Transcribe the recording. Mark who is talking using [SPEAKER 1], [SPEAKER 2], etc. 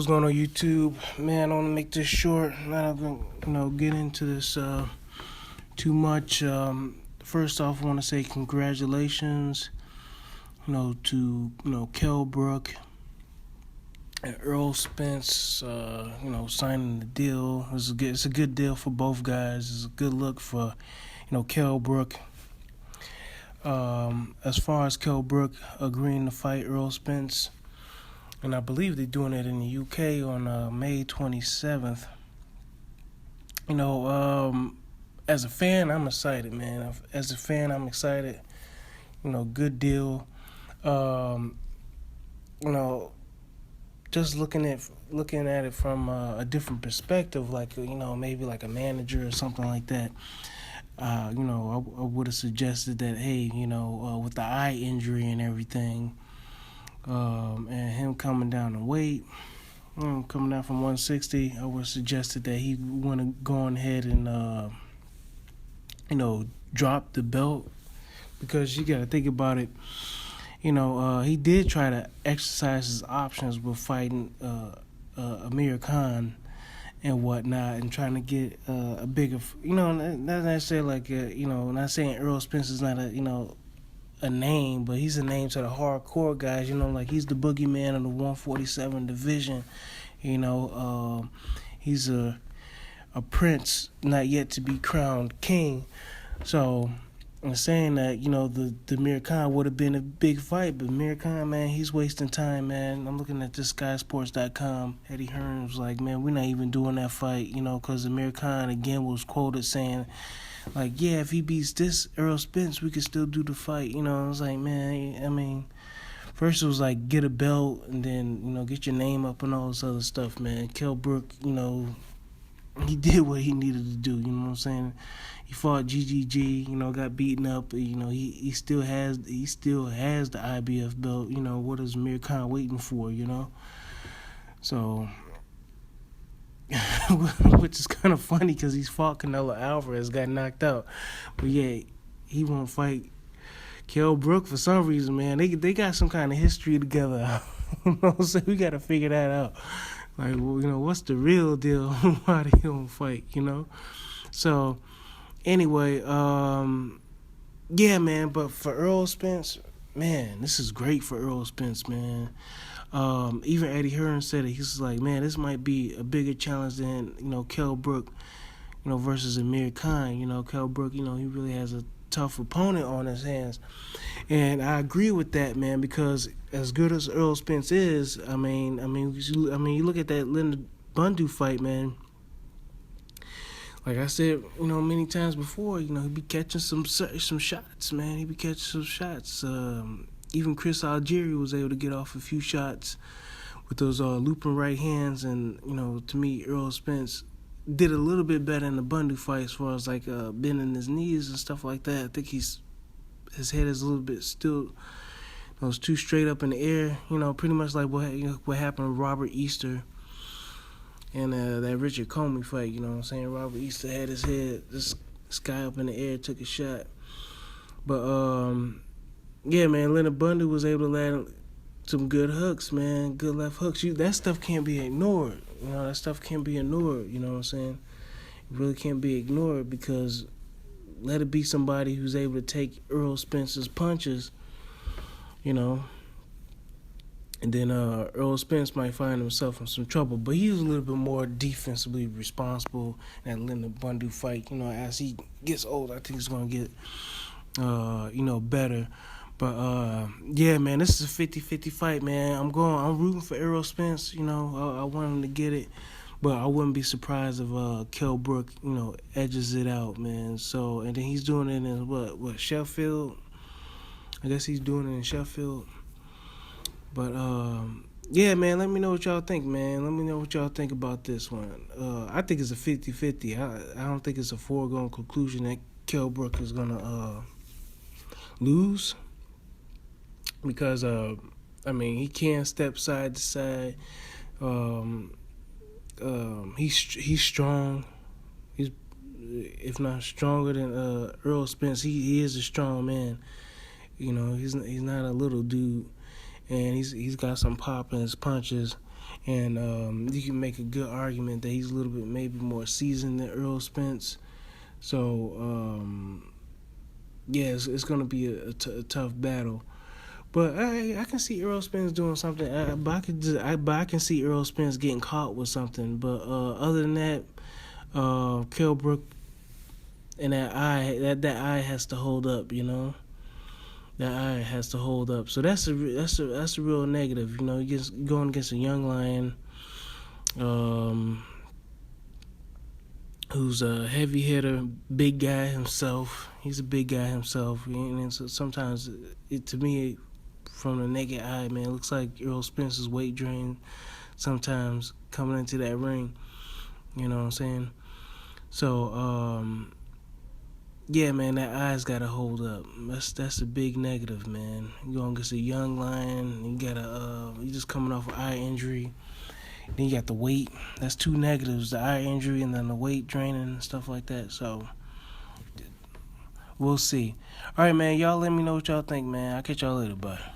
[SPEAKER 1] what's going on YouTube? Man, I want to make this short. Not gonna, get into this too much. First off, I want to say congratulations, to Kell Brook and Earl Spence. Signing the deal. It's a good deal for both guys. It's a good look for, Kell Brook. As far as Kell Brook agreeing to fight Earl Spence, and I believe they're doing it in the UK on May 27th. As a fan, I'm excited, man. As a fan, I'm excited. Good deal. Just looking at it from a different perspective, like maybe like a manager or something like that. I would have suggested that, hey, with the eye injury and everything, and him coming down in weight, coming down from 160, I would have suggested that he want to go on ahead and, drop the belt, because you got to think about it. He did try to exercise his options with fighting Amir Khan and whatnot, and trying to get a bigger, not necessarily like, not saying Earl Spence is not a name, but he's a name to the hardcore guys, like he's the boogeyman of the 147 division. He's a prince not yet to be crowned king. So I'm saying that, the Amir Khan would have been a big fight, but Amir Khan, man, he's wasting time, man. I'm looking at this SkySports.com. Eddie Hearn was like, man, we're not even doing that fight, because Amir Khan, again, was quoted saying, like, yeah, if he beats this Earl Spence, we could still do the fight. I was like, man, first it was like, get a belt, and then, get your name up and all this other stuff, man. Kell Brook, he did what he needed to do, you know what I'm saying? He fought GGG, got beaten up, he still has the IBF belt, what is Amir Khan waiting for, So, which is kind of funny because he's fought Canelo Alvarez, got knocked out. But yeah, he won't fight Kell Brook for some reason, man. They got some kind of history together. So we got to figure that out. Like, well, what's the real deal? Why they don't fight, So, anyway, yeah, man. But for Earl Spence, man, this is great for Earl Spence, man. Even Eddie Hearn said it. He's like, man, this might be a bigger challenge than, Kell Brook, versus Amir Khan. Kell Brook, he really has a tough opponent on his hands. And I agree with that, man, because as good as Earl Spence is, I mean, you look at that Linda Bundu fight, man. Like I said, many times before, he be catching some shots, man. He be catching some shots. Even Chris Algieri was able to get off a few shots with those looping right hands. And, to me, Earl Spence did a little bit better in the Bundu fight as far as, like, bending his knees and stuff like that. I think his head is a little bit still, was too straight up in the air. Pretty much like what happened with Robert Easter and that Richard Comey fight. You know what I'm saying? Robert Easter had his head, this guy up in the air, took a shot. But, yeah, man, Leonard Bundy was able to land some good hooks, man, good left hooks. That stuff can't be ignored. That stuff can't be ignored, you know what I'm saying? It really can't be ignored, because let it be somebody who's able to take Earl Spence's punches, and then Earl Spence might find himself in some trouble. But he was a little bit more defensively responsible in that Leonard Bundy fight. As he gets older, I think he's going to get, better. But, yeah, man, this is a 50-50 fight, man. I'm rooting for Earl Spence. I want him to get it. But I wouldn't be surprised if Kell Brook, edges it out, man. So, and then he's doing it in, what, Sheffield? I guess he's doing it in Sheffield. But, yeah, man, let me know what y'all think, man. Let me know what y'all think about this one. I think it's a 50-50. I don't think it's a foregone conclusion that Kell Brook is going to lose. Because, he can step side to side. He's strong. He's, if not stronger than Earl Spence, he is a strong man. He's not a little dude, and he's got some pop in his punches. And you can make a good argument that he's a little bit maybe more seasoned than Errol Spence. So yeah, it's gonna be a tough battle. But I can see Errol Spence doing something. But I can see Errol Spence getting caught with something. But other than that, Kell Brook and that eye has to hold up. You know, that eye has to hold up. So that's a real negative. You know, you're going against a young lion, who's a heavy hitter, big guy himself. He's a big guy himself. And so sometimes, to me, from the naked eye, man, it looks like Errol Spence's weight drain sometimes coming into that ring. You know what I'm saying? So, yeah, man, that eye's got to hold up. That's a big negative, man. You're going against a young lion. You just coming off an eye injury. Then you got the weight. That's two negatives, the eye injury and then the weight draining and stuff like that. So, we'll see. All right, man, y'all let me know what y'all think, man. I'll catch y'all later. Bye.